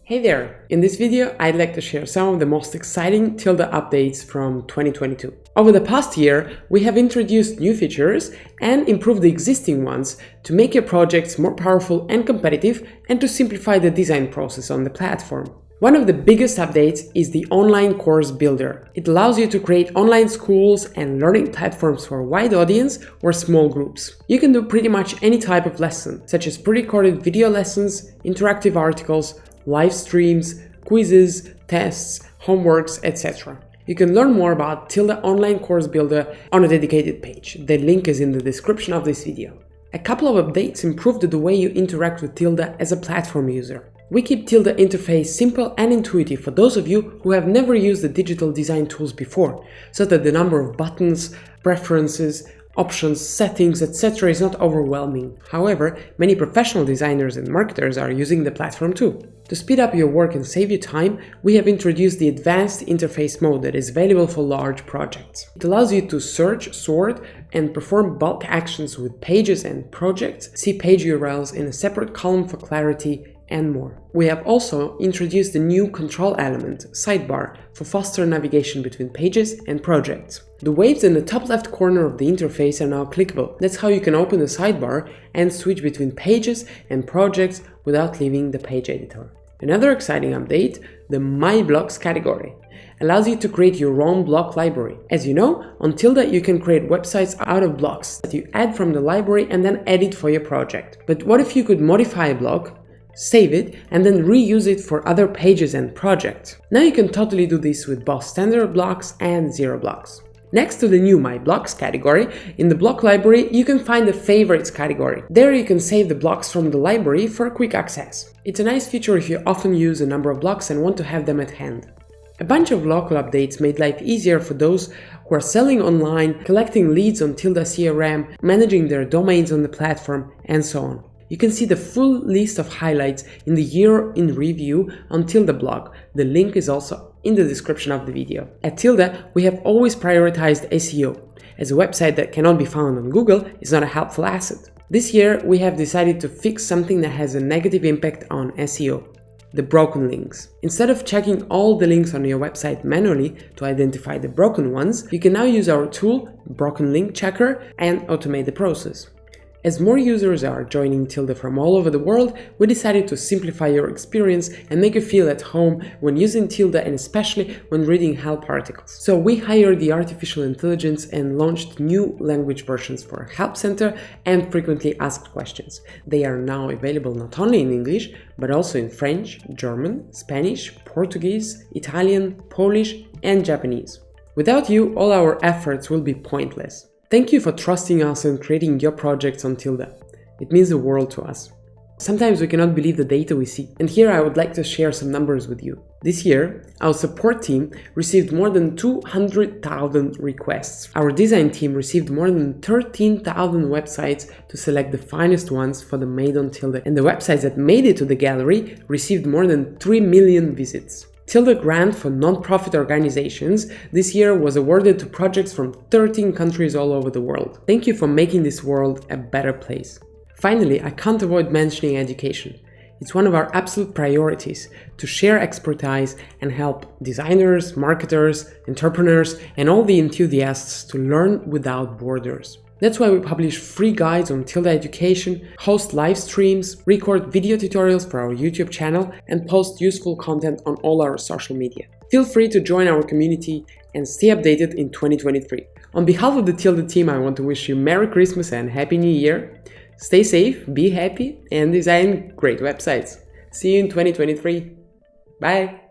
Hey there! In this video, I'd like to share some of the most exciting Tilda updates from 2022. Over the past year, we have introduced new features and improved the existing ones to make your projects more powerful and competitive and to simplify the design process on the platform. One of the biggest updates is the online course builder. It allows you to create online schools and learning platforms for a wide audience or small groups. You can do pretty much any type of lesson, such as pre-recorded video lessons, interactive articles, live streams, quizzes, tests, homeworks, etc. You can learn more about Tilda Online Course Builder on a dedicated page. The link is in the description of this video. A couple of updates improved the way you interact with Tilda as a platform user. We keep Tilda interface simple and intuitive for those of you who have never used the digital design tools before, so that the number of buttons, preferences, options, settings, etc. is not overwhelming. However, many professional designers and marketers are using the platform too. To speed up your work and save you time, we have introduced the advanced interface mode that is available for large projects. It allows you to search, sort, and perform bulk actions with pages and projects, see page URLs in a separate column for clarity, and more. We have also introduced a new control element, Sidebar, for faster navigation between pages and projects. The waves in the top left corner of the interface are now clickable. That's how you can open the sidebar and switch between pages and projects without leaving the page editor. Another exciting update, the My Blocks category, allows you to create your own block library. As you know, on Tilda you can create websites out of blocks that you add from the library and then edit for your project. But what if you could modify a block, save it, and then reuse it for other pages and projects? Now you can totally do this with both standard blocks and zero blocks. Next to the new My Blocks category, in the block library you can find the Favorites category. There you can save the blocks from the library for quick access. It's a nice feature if you often use a number of blocks and want to have them at hand. A bunch of local updates made life easier for those who are selling online, collecting leads on Tilda CRM, managing their domains on the platform, and so on. You can see the full list of highlights in the year in review on Tilda blog. The link is also in the description of the video. At Tilda, we have always prioritized SEO, as a website that cannot be found on Google is not a helpful asset. This year, we have decided to fix something that has a negative impact on SEO, the broken links. Instead of checking all the links on your website manually to identify the broken ones, you can now use our tool, Broken Link Checker, and automate the process. As more users are joining Tilda from all over the world, we decided to simplify your experience and make you feel at home when using Tilda, and especially when reading help articles. So we hired the artificial intelligence and launched new language versions for Help Center and frequently asked questions. They are now available not only in English, but also in French, German, Spanish, Portuguese, Italian, Polish, and Japanese. Without you, all our efforts will be pointless. Thank you for trusting us and creating your projects on Tilda. It means the world to us. Sometimes we cannot believe the data we see, and here I would like to share some numbers with you. This year, our support team received more than 200,000 requests. Our design team received more than 13,000 websites to select the finest ones for the Made on Tilda, and the websites that made it to the gallery received more than 3 million visits. Tilda Grant for non-profit organizations this year was awarded to projects from 13 countries all over the world. Thank you for making this world a better place. Finally, I can't avoid mentioning education. It's one of our absolute priorities to share expertise and help designers, marketers, entrepreneurs, and all the enthusiasts to learn without borders. That's why we publish free guides on Tilda education, host live streams, record video tutorials for our YouTube channel, and post useful content on all our social media. Feel free to join our community and stay updated in 2023. On behalf of the Tilda team, I want to wish you Merry Christmas and Happy New Year. Stay safe, be happy, and design great websites. See you in 2023. Bye!